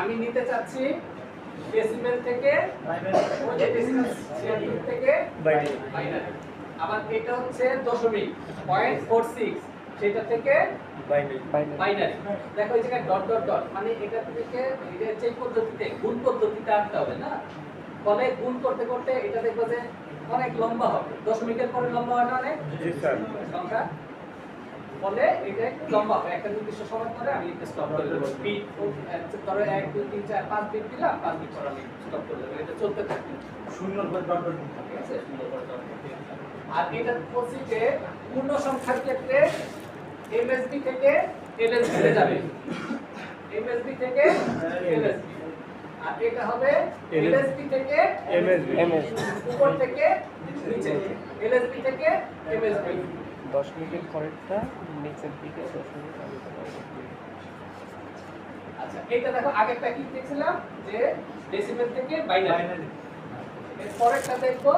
আমি নিতে চাচ্ছি ডেসিমেল থেকে ডেসিমেল থেকে বাইনারি। আবার এটা হচ্ছে দশমিক 0.46 সেটা থেকে বাইনারি। দেখো এই জায়গায় ডট ডট ডট মানে এটা থেকে এটা হচ্ছে পদ্ধতিতে গুণ পদ্ধতিতে আনতে হবে না, ফলে গুণ করতে করতে এটা দেখবো যে অনেক লম্বা হবে, দশমিকের পরে লম্বা হয় না অনেক সংখ্যা, ফলে এটা লম্বা হবে। একটা নির্দিষ্ট সময় পরে আমি স্টপ করে দেবো। বিট ধরো 1 2 3 4 5 বিট দিলাম, 5 বিট পরে আমি স্টপ করে দেবো। এটা চলতে থাকবে শূন্যর পর ডট ডট, ঠিক আছে? শূন্যর পর ডট। আর এটা বলছি যে পূর্ণ সংখ্যার ক্ষেত্রে এমএসবি থেকে এলএসবি তে যাবে, এমএসবি থেকে এলএসবি। আর এটা হবে এলএসবি থেকে এমএসবি, উপর থেকে নিচে, এলএসবি থেকে এমএসবি। 10 মিনিটের পরেরটা নিচের দিকে 10 মিনিট আগে। আচ্ছা এটা দেখো আগেরটা কি দেখছিলাম যে ডেসিমেল থেকে বাইনারি, এর পরেরটা দেখবো